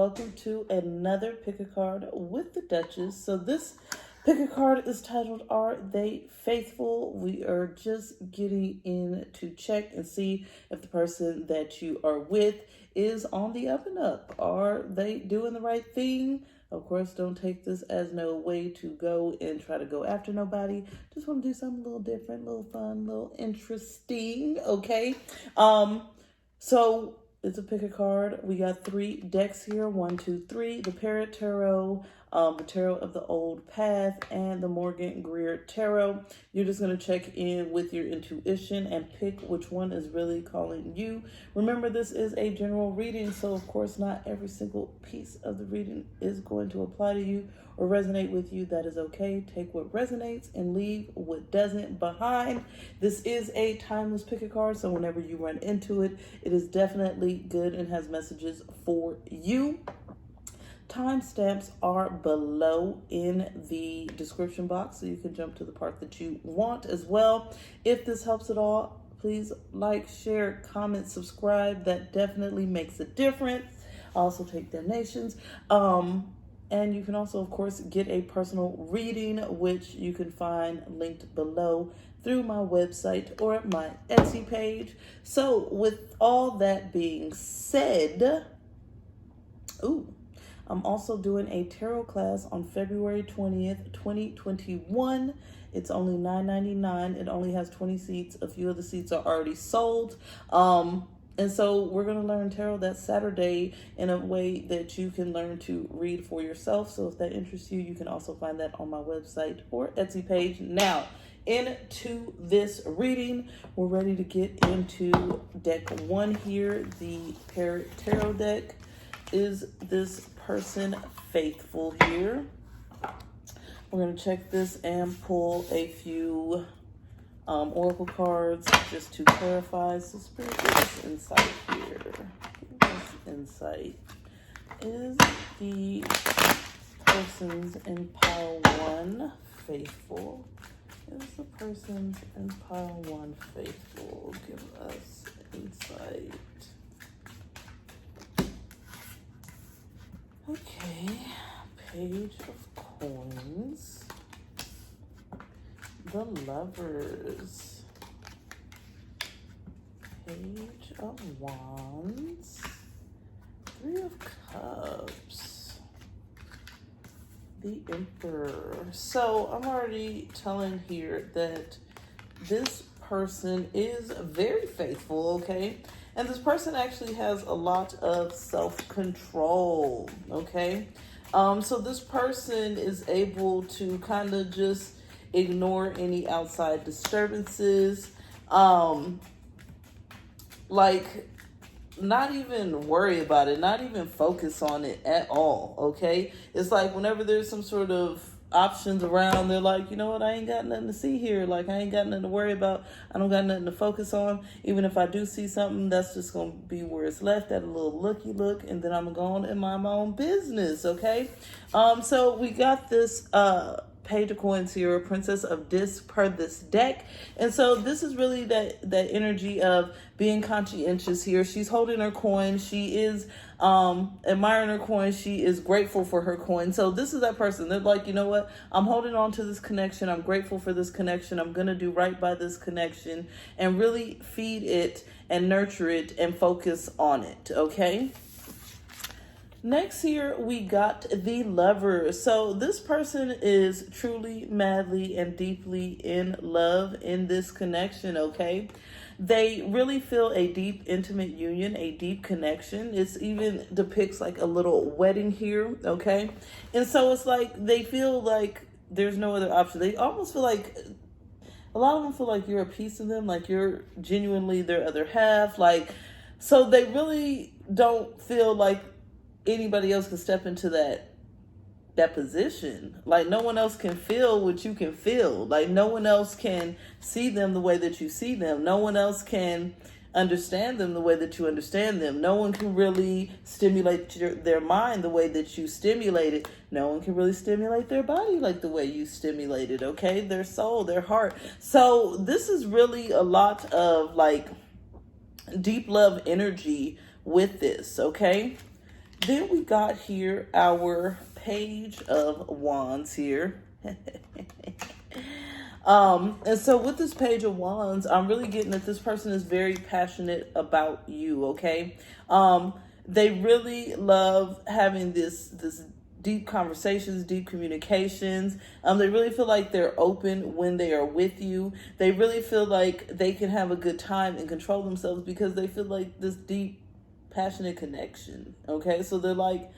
welcome to another pick a card with the Duchess. So this pick a card is titled, Are They Faithful? We are just getting in to check and see if the person that you are with is on the up and up. Are they doing the right thing? Of course, don't take this as no way to go and try to go after nobody. Just want to do something a little different, a little fun, a little interesting, okay? So it's a pick a card. We got 3 decks here. 1, 2, 3. The Parrot Tarot, the Tarot of the Old Path, and the Morgan Greer Tarot. You're just going to check in with your intuition and pick which one is really calling you. Remember, this is a general reading, so of course not every single piece of the reading is going to apply to you or resonate with you. That is okay. Take what resonates and leave what doesn't behind. This is a timeless pick a card, so whenever you run into it, it is definitely good and has messages for you. Timestamps are below in the description box, so you can jump to the part that you want as well. If this helps at all, please like, share, comment, subscribe. That definitely makes a difference. I also take donations. And you can also, of course, get a personal reading, which you can find linked below through my website or my Etsy page. So with all that being said, I'm also doing a tarot class on February 20th, 2021. It's only $9.99. It only has 20 seats. A few of the seats are already sold. And so we're going to learn tarot that Saturday in a way that you can learn to read for yourself. So if that interests you, you can also find that on my website or Etsy page. Now, into this reading, we're ready to get into deck 1 here, the Parrot Tarot deck. Is this person faithful here? We're going to check this and pull a few oracle cards just to clarify. So Spirit, give us insight here. Give us insight. Is the person's in pile 1 faithful? Is the person's in pile 1 faithful? Give us insight. Okay, Page of Coins. The Lovers, Page of Wands, 3 of Cups, the Emperor. So I'm already telling here that this person is very faithful, okay? And this person actually has a lot of self-control, okay? So this person is able to kind of just ignore any outside disturbances, like not even worry about it, not even focus on it at all, okay? It's like whenever there's some sort of options around, they're like, you know what, I ain't got nothing to see here. Like, I ain't got nothing to worry about. I don't got nothing to focus on. Even if I do see something, that's just going to be where it's left at a little looky look, and then I'm going to go on and mind my own business, okay? So we got this Page of Coins here, a Princess of Discs per this deck. And so this is really that energy of being conscientious here. She's holding her coin. She is admiring her coin. She is grateful for her coin. So this is that person. They're like, you know what? I'm holding on to this connection. I'm grateful for this connection. I'm going to do right by this connection and really feed it and nurture it and focus on it. Okay? Next here, we got the Lovers. So this person is truly, madly, and deeply in love in this connection, okay? They really feel a deep, intimate union, a deep connection. It even depicts like a little wedding here, okay? And so it's like they feel like there's no other option. They almost feel like, a lot of them feel like you're a piece of them, like you're genuinely their other half. Like, so they really don't feel like anybody else can step into that position. Like, no one else can feel what you can feel. Like, no one else can see them the way that you see them. No one else can understand them the way that you understand them. No one can really stimulate their mind the way that you stimulate it. No one can really stimulate their body like the way you stimulate it, okay? Their soul, their heart. So this is really a lot of like deep love energy with this, okay? Then we got here our Page of Wands here. And so with this Page of Wands, I'm really getting that this person is very passionate about you, okay? They really love having this deep conversations, deep communications. They really feel like they're open when they are with you. They really feel like they can have a good time and control themselves because they feel like this deep, passionate connection, okay? So they're like,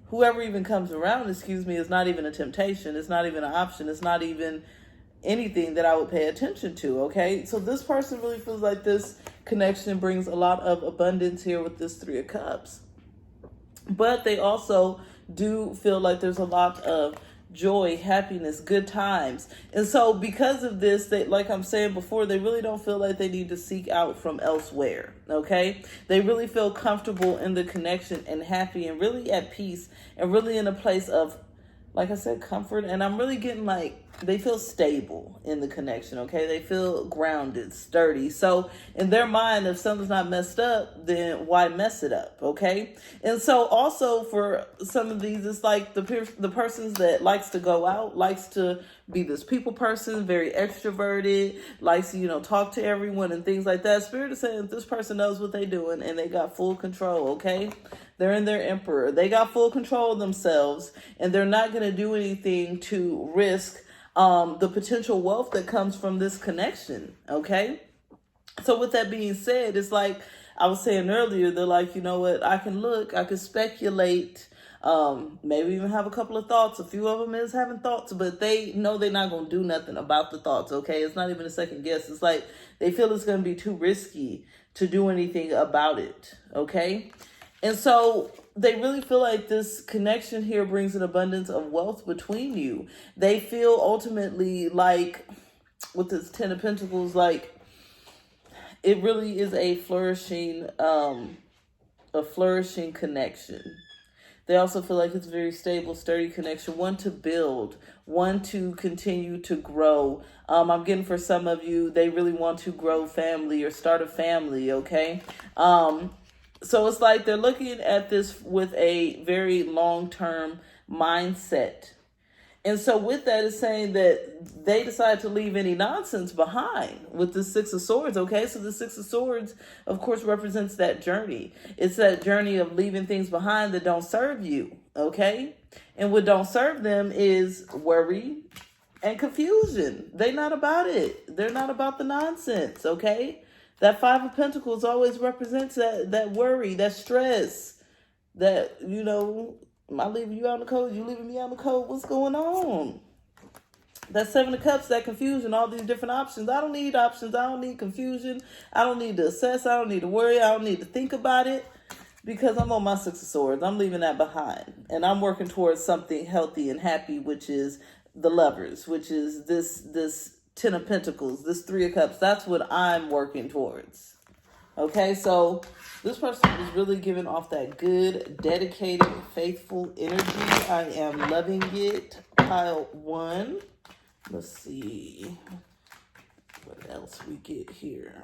whoever even comes around, is not even a temptation. It's not even an option. It's not even anything that I would pay attention to, okay? So this person really feels like this connection brings a lot of abundance here with this Three of Cups. But they also do feel like there's a lot of joy, happiness, good times. And so because of this, they, like I'm saying before, they really don't feel like they need to seek out from elsewhere, okay? They really feel comfortable in the connection and happy and really at peace and really in a place of, like I said, comfort. And I'm really getting like, they feel stable in the connection, okay? They feel grounded, sturdy. So in their mind, if something's not messed up, then why mess it up, okay? And so also for some of these, it's like the persons that likes to go out, likes to be this people person, very extroverted, likes to, talk to everyone and things like that. Spirit is saying this person knows what they're doing and they got full control, okay? They're in their emperor. They got full control of themselves and they're not going to do anything to risk the potential wealth that comes from this connection, okay? So with that being said, it's like I was saying earlier, they're like, you know what, I can speculate, maybe even have a couple of thoughts. A few of them is having thoughts, but they know they're not going to do nothing about the thoughts, okay? It's not even a second guess. It's like they feel it's going to be too risky to do anything about it, okay? And so they really feel like this connection here brings an abundance of wealth between you. They feel ultimately like with this Ten of Pentacles, like it really is a flourishing connection. They also feel like it's a very stable, sturdy connection, one to build, one to continue to grow. I'm getting for some of you, they really want to grow family or start a family, okay? So it's like they're looking at this with a very long-term mindset. And so with that, it's saying that they decide to leave any nonsense behind with the Six of Swords, okay? So the Six of Swords, of course, represents that journey. It's that journey of leaving things behind that don't serve you, okay? And what don't serve them is worry and confusion. They're not about it. They're not about the nonsense, okay? That Five of Pentacles always represents that worry, that stress, that, am I leaving you out in the cold? You leaving me out in the cold? What's going on? That Seven of Cups, that confusion, all these different options. I don't need options. I don't need confusion. I don't need to assess. I don't need to worry. I don't need to think about it because I'm on my Six of Swords. I'm leaving that behind. And I'm working towards something healthy and happy, which is the Lovers, which is this Ten of Pentacles, this Three of Cups. That's what I'm working towards. Okay, so this person is really giving off that good, dedicated, faithful energy. I am loving it. Pile 1. Let's see what else we get here.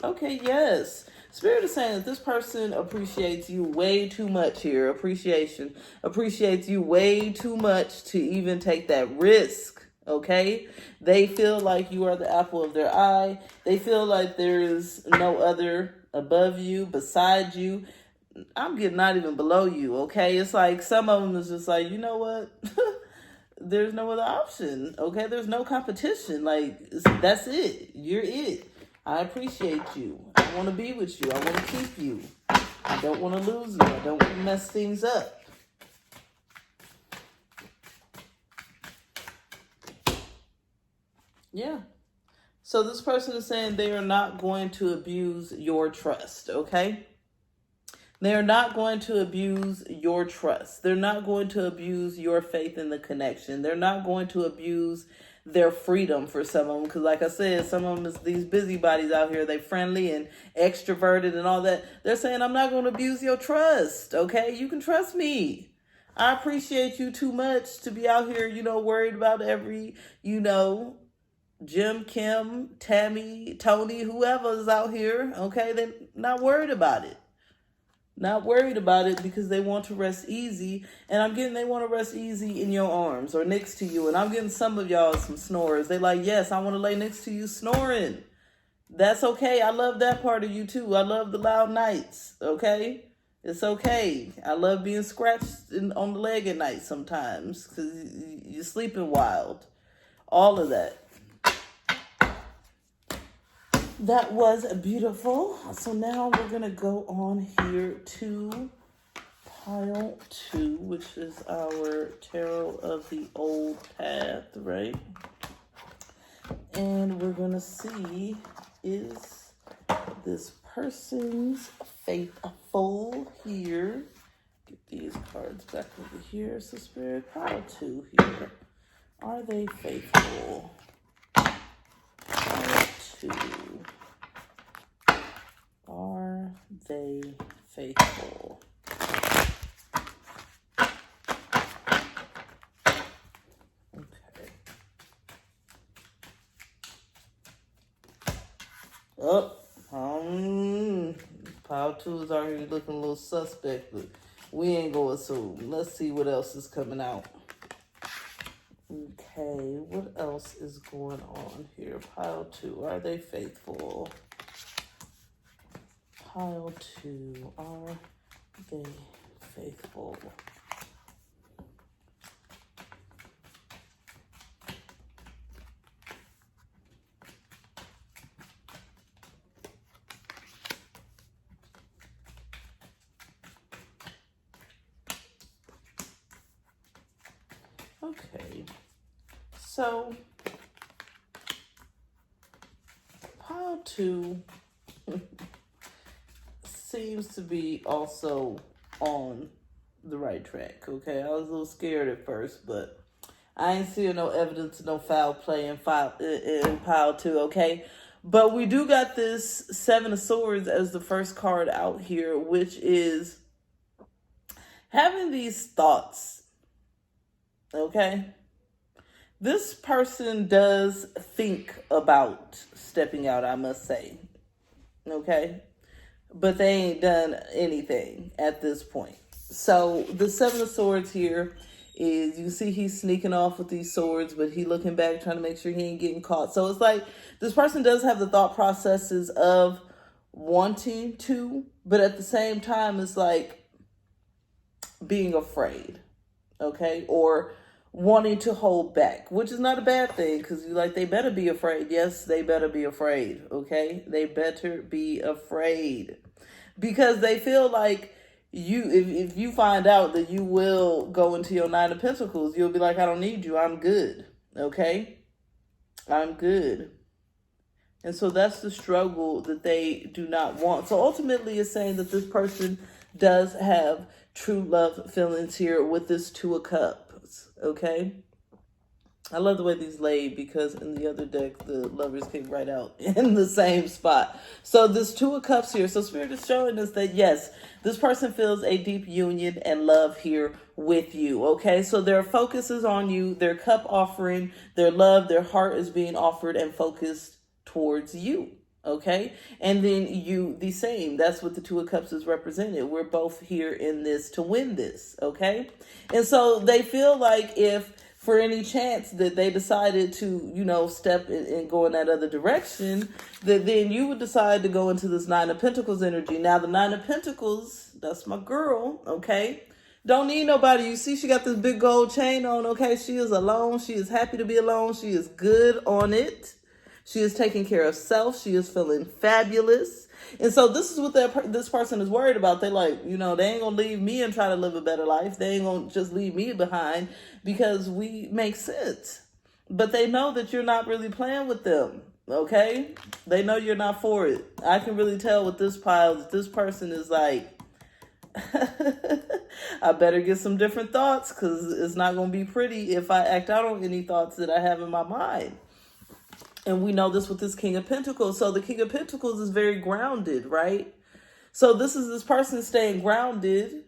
Okay, yes. Spirit is saying that this person appreciates you way too much here. Appreciation. Appreciates you way too much to even take that risk. Okay? They feel like you are the apple of their eye. They feel like there is no other above you, beside you. I'm getting not even below you, okay? It's like some of them is just like, you know what? There's no other option, okay? There's no competition. Like, that's it. You're it. I appreciate you. I want to be with you. I want to keep you. I don't want to lose you. I don't want to mess things up. Yeah. So this person is saying they are not going to abuse your trust, okay? They're not going to abuse your trust. They're not going to abuse your faith in the connection. They're not going to abuse their freedom for some of them. Because like I said, some of them is these busybodies out here. They friendly and extroverted and all that. They're saying, I'm not going to abuse your trust, okay? You can trust me. I appreciate you too much to be out here, worried about every, Jim, Kim, Tammy, Tony, whoever is out here, okay? They're not worried about it. Not worried about it because they want to rest easy. And I'm getting they want to rest easy in your arms or next to you. And I'm getting some of y'all some snorers. They like, yes, I want to lay next to you snoring. That's okay. I love that part of you too. I love the loud nights. Okay? It's okay. I love being scratched on the leg at night sometimes because you're sleeping wild. All of that. That was beautiful. So now we're going to go on here to pile 2, which is our Tarot of the Old Path, right? And we're going to see, is this person's faithful here? Get these cards back over here. So Spirit, pile 2 here. Are they faithful? Pile 2. Are they faithful? Okay. Oh, pile 2 is already looking a little suspect, but we ain't going so. Let's see what else is coming out. Okay, what else is going on here? Pile 2, are they faithful? Pile 2, are they faithful? Okay, so pile 2 seems to be also on the right track. Okay, I was a little scared at first, but I ain't seeing no evidence of no foul play in pile 2. Okay, but we do got this 7 of Swords as the first card out here, which is having these thoughts. Okay, this person does think about stepping out, I must say. Okay, but they ain't done anything at this point. So the 7 of Swords here is, you see he's sneaking off with these swords, but he looking back trying to make sure he ain't getting caught. So it's like this person does have the thought processes of wanting to, but at the same time it's like being afraid, okay, or wanting to hold back, which is not a bad thing, because you like, they better be afraid. Yes, they better be afraid. Okay, they better be afraid, because they feel like you, if you find out that you will go into your 9 of Pentacles, you'll be like, I don't need you, I'm good. Okay, I'm good. And so that's the struggle that they do not want. So ultimately it's saying that this person does have true love feelings here with this 2 of Cups. Okay, I love the way these laid, because in the other deck the Lovers came right out in the same spot. So this 2 of Cups here, so Spirit is showing us that yes, this person feels a deep union and love here with you. Okay, so their focus is on you, their cup offering, their love, their heart is being offered and focused towards you. Okay, and then you the same. That's what the 2 of Cups is represented. We're both here in this to win this. Okay, and so they feel like if for any chance that they decided to, you know, step and go in that other direction, that then you would decide to go into this 9 of Pentacles energy. Now the 9 of Pentacles, that's my girl. Okay, don't need nobody. You see she got this big gold chain on. Okay, she is alone. She is happy to be alone. She is good on it. She is taking care of self. She is feeling fabulous. And so this is what this person is worried about. They like, you know, they ain't going to leave me and try to live a better life. They ain't going to just leave me behind because we make sense. But they know that you're not really playing with them. Okay? They know you're not for it. I can really tell with this pile that this person is like, I better get some different thoughts, because it's not going to be pretty if I act out on any thoughts that I have in my mind. And we know this with this King of Pentacles. So the King of Pentacles is very grounded, right? So this is this person staying grounded,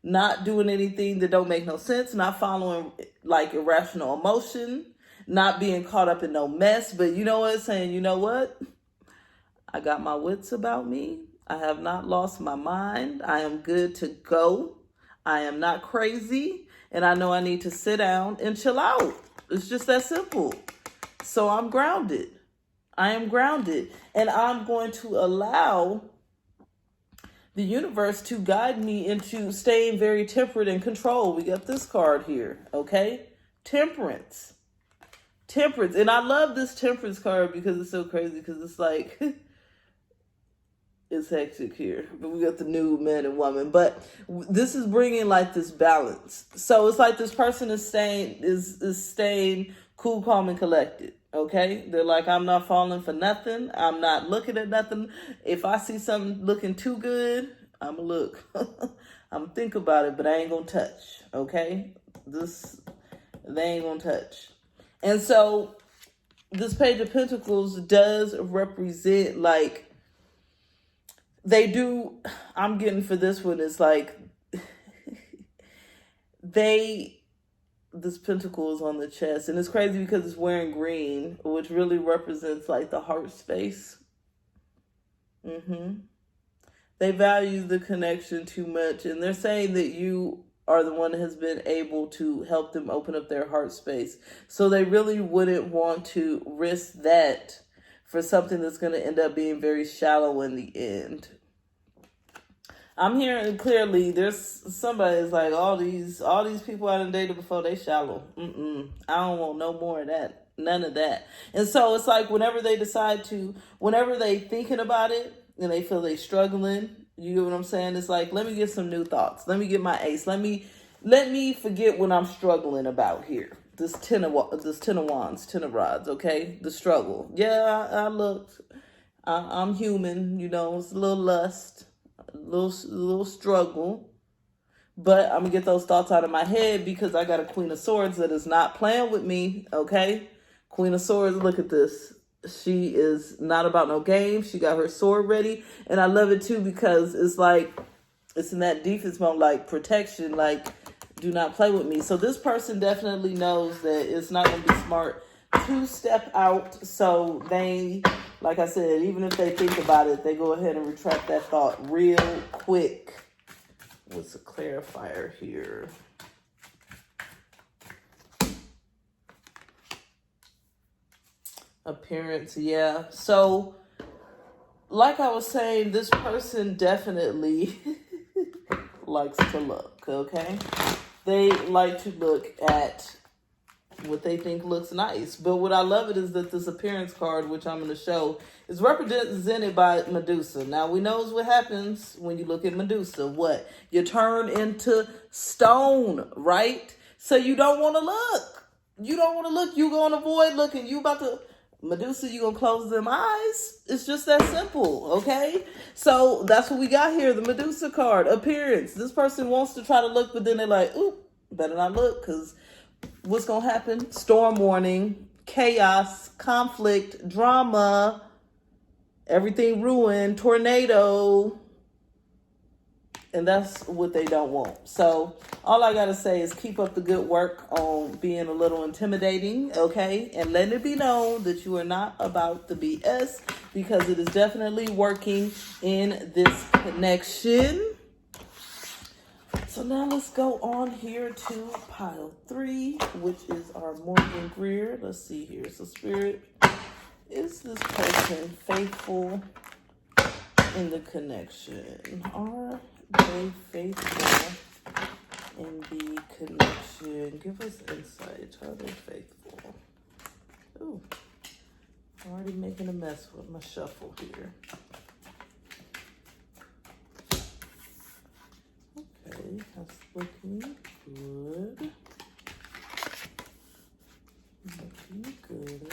not doing anything that don't make no sense, not following like irrational emotion, not being caught up in no mess. But you know what? Saying, you know what? I got my wits about me. I have not lost my mind. I am good to go. I am not crazy. And I know I need to sit down and chill out. It's just that simple. So I'm grounded. I am grounded. And I'm going to allow the universe to guide me into staying very temperate and controlled. We got this card here, okay? Temperance. Temperance. And I love this temperance card because it's so crazy, because it's like, it's hectic here. But we got the new man and woman. But this is bringing like this balance. So it's like this person is staying cool, calm, and collected. Okay, they're like, I'm not falling for nothing. I'm not looking at nothing. If I see something looking too good, I'm gonna look. I'm think about it, but I ain't gonna touch. Okay, they ain't gonna touch. And so this Page of Pentacles does represent, like, they do. I'm getting for this one is like this pentacle is on the chest, and it's crazy because it's wearing green, which really represents like the heart space. They value the connection too much, and they're saying that you are the one that has been able to help them open up their heart space. So they really wouldn't want to risk that for something that's going to end up being very shallow in the end. I'm hearing clearly there's somebody that's like, all these people I done dated before, they shallow. I don't want no more of that. None of that. And so it's like whenever they thinking about it and they feel they struggling, you get what I'm saying? It's like, let me get some new thoughts. Let me get my ace. Let me forget what I'm struggling about here. This ten of wands, 10 of rods, okay? The struggle. Yeah, I looked. I'm human, it's a little lust. Little struggle, but I'm gonna get those thoughts out of my head because I got a Queen of Swords that is not playing with me. Okay, Queen of Swords, look at this. She is not about no game. She got her sword ready, and I love it too because it's like it's in that defense mode, like protection, like do not play with me. So this person definitely knows that it's not gonna be smart to step out. So they, like I said, even if they think about it, they go ahead and retract that thought real quick. What's a clarifier here? Appearance, yeah. So, like I was saying, this person definitely likes to look, okay? They like to look at what they think looks nice. But what I love it is that this appearance card, which I'm going to show, is represented by Medusa. Now, we knows what happens when you look at Medusa. What? You turn into stone, right? So you don't want to look. You don't want to look. You going to avoid looking. You about to... Medusa, you going to close them eyes? It's just that simple, okay? So that's what we got here, the Medusa card. Appearance. This person wants to try to look, but then they're like, ooh, better not look, because what's going to happen? Storm warning, chaos, conflict, drama, everything ruined, tornado. And that's what they don't want. So all I got to say is keep up the good work on being a little intimidating, okay? And letting it be known that you are not about the BS, because it is definitely working in this connection. So now let's go on here to pile 3, which is our Morgan Greer. Let's see here. So Spirit, is this person faithful in the connection? Are they faithful in the connection? Give us insight. Are they faithful? Ooh, I'm already making a mess with my shuffle here. Okay, that's looking good. Looking good.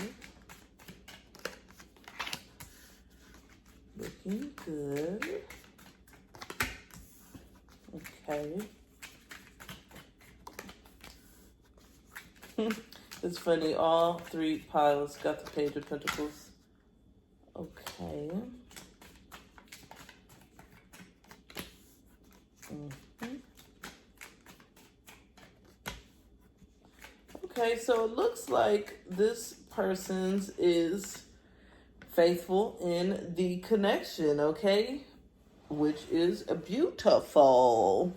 Looking good. Okay. It's funny, all 3 piles got the Page of Pentacles. Okay. Okay, so it looks like this person's is faithful in the connection, okay? which is beautiful.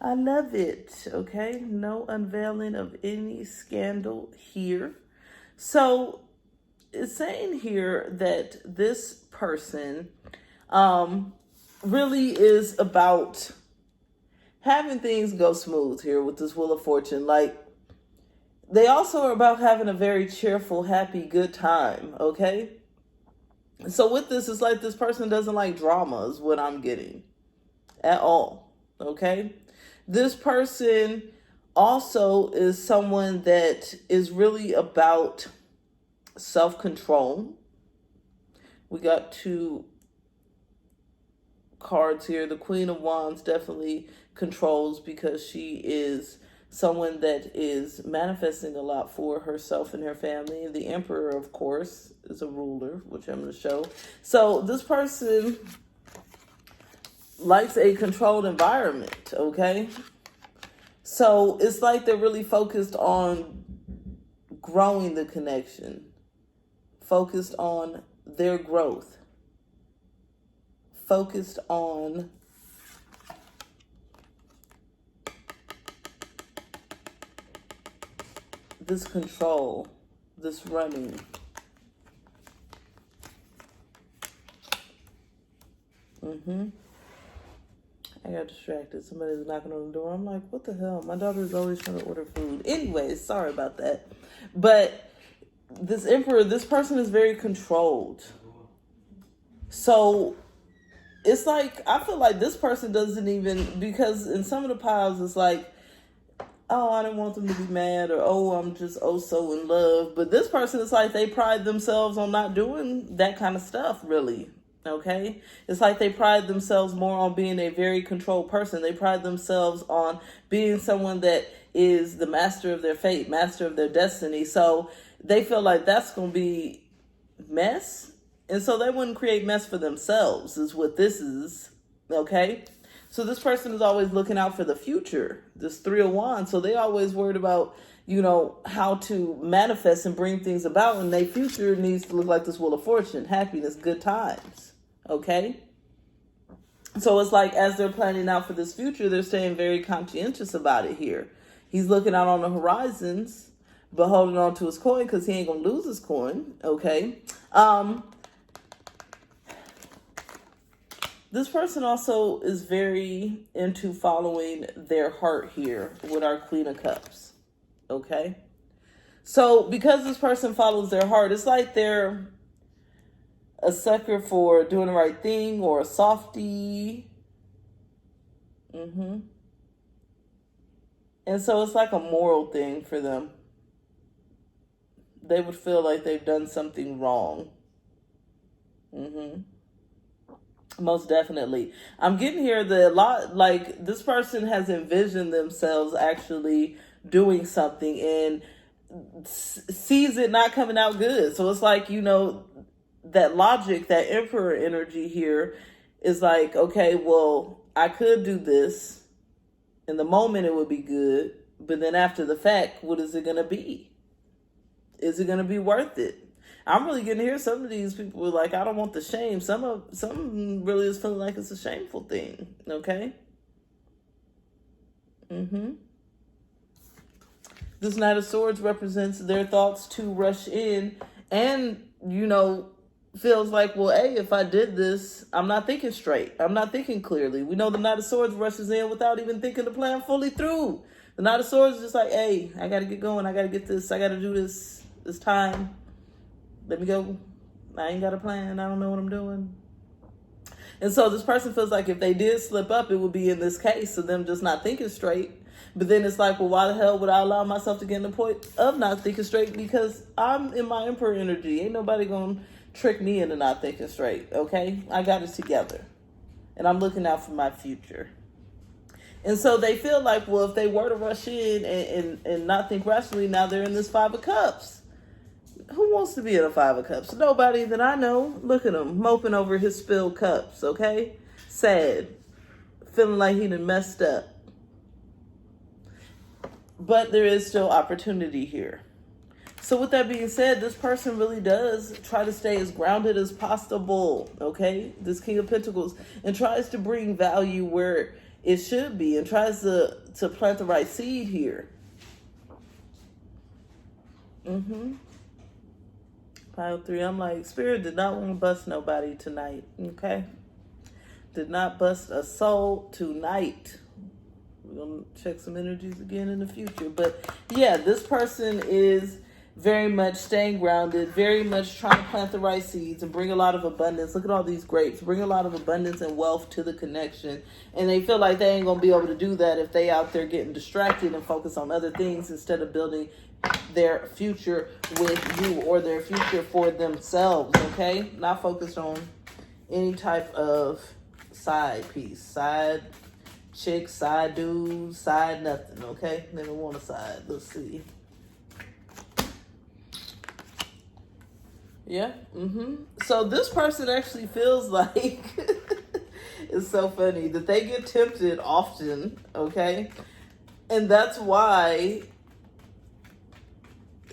I love it. Okay, no unveiling of any scandal here. So it's saying here that this person really is about having things go smooth here with this Wheel of Fortune. Like, they also are about having a very cheerful, happy, good time, okay? So with this, it's like this person doesn't like drama is what I'm getting at all, okay? This person also is someone that is really about self-control. We got 2 cards here. The Queen of Wands definitely controls because she is someone that is manifesting a lot for herself and her family. The Emperor, of course, is a ruler, which I'm going to show. So this person likes a controlled environment, okay? So it's like they're really focused on growing the connection, focused on their growth, focused on this control, this running. I got distracted. Somebody was knocking on the door. I'm like, what the hell? My daughter is always trying to order food. Anyways, sorry about that. But this Emperor, this person is very controlled. So it's like, I feel like this person doesn't even, because in some of the piles, it's like, oh, I didn't want them to be mad, or oh, I'm just so in love. But this person is like, they pride themselves on not doing that kind of stuff, really. Okay? It's like they pride themselves more on being a very controlled person. They pride themselves on being someone that is the master of their fate, master of their destiny. So they feel like that's going to be mess. And so they wouldn't create mess for themselves, is what this is. Okay? So this person is always looking out for the future. This 3 of Wands. So they always worried about, how to manifest and bring things about. And their future needs to look like this Wheel of Fortune. Happiness, good times. Okay? So it's like, as they're planning out for this future, they're staying very conscientious about it here. He's looking out on the horizons, but holding on to his coin because he ain't going to lose his coin. Okay? This person also is very into following their heart here with our Queen of Cups. Okay? So because this person follows their heart, it's like they're a sucker for doing the right thing, or a softie. And so it's like a moral thing for them. They would feel like they've done something wrong. Most definitely. I'm getting here like this person has envisioned themselves actually doing something and sees it not coming out good. So it's like, that logic, that Emperor energy here is like, okay, well, I could do this. In the moment it would be good, but then after the fact, what is it going to be? Is it going to be worth it? I'm really getting to hear some of these people are like, I don't want the shame. Some really is feeling like it's a shameful thing. Okay? This Knight of Swords represents their thoughts to rush in and, feels like, well, hey, if I did this, I'm not thinking straight. I'm not thinking clearly. We know the Knight of Swords rushes in without even thinking the plan fully through. The Knight of Swords is just like, hey, I got to get going. I got to get this. I got to do this. It's time. Let me go. I ain't got a plan. I don't know what I'm doing. And so this person feels like if they did slip up, it would be in this case of them just not thinking straight. But then it's like, well, why the hell would I allow myself to get in the point of not thinking straight? Because I'm in my Emperor energy. Ain't nobody going to trick me into not thinking straight, okay? I got it together. And I'm looking out for my future. And so they feel like, well, if they were to rush in and not think rationally, now they're in this 5 of Cups. Who wants to be in a 5 of Cups? Nobody that I know. Look at him, moping over his spilled cups, okay? Sad. Feeling like he done messed up. But there is still opportunity here. So with that being said, this person really does try to stay as grounded as possible, okay? This King of Pentacles, and tries to bring value where it should be, and tries to plant the right seed here. Pile 3, I'm like, Spirit did not want to bust nobody tonight, okay? Did not bust a soul tonight. We're going to check some energies again in the future. But yeah, this person is very much staying grounded, very much trying to plant the right seeds and bring a lot of abundance. Look at all these grapes. Bring a lot of abundance and wealth to the connection. And they feel like they ain't going to be able to do that if they out there getting distracted and focus on other things instead of building their future with you, or their future for themselves, okay? Not focused on any type of side piece, side chick, side dude, side nothing, okay? They don't want a side. Let's see. Yeah. So this person actually feels like it's so funny that they get tempted often, okay? And that's why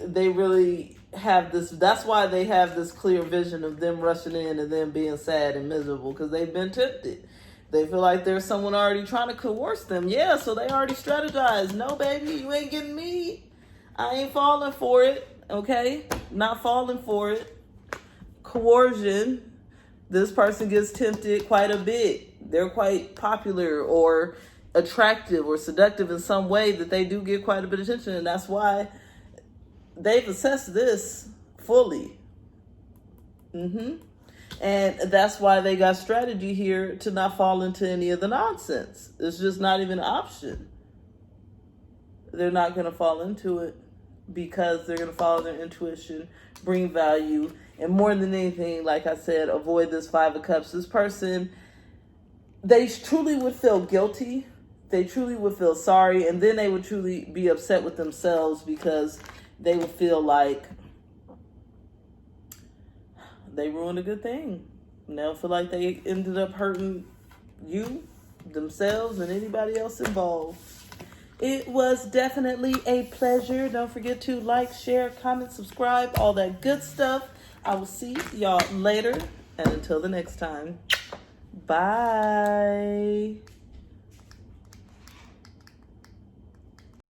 they really have this, that's why they have this clear vision of them rushing in and then being sad and miserable, because they've been tempted. They feel like there's someone already trying to coerce them. Yeah, so they already strategized. No, baby, you ain't getting me. I ain't falling for it, okay? Not falling for it. Coercion. This person gets tempted quite a bit. They're quite popular or attractive or seductive in some way that they do get quite a bit of attention, and that's why they've assessed this fully. And that's why they got strategy here to not fall into any of the nonsense. It's just not even an option. They're not going to fall into it because they're going to follow their intuition, bring value, and more than anything, like I said, avoid this 5 of Cups. This person, they truly would feel guilty. They truly would feel sorry, and then they would truly be upset with themselves because they would feel like they ruined a good thing. And they'll feel like they ended up hurting you, themselves, and anybody else involved. It was definitely a pleasure. Don't forget to like, share, comment, subscribe, all that good stuff. I will see y'all later. And until the next time, bye.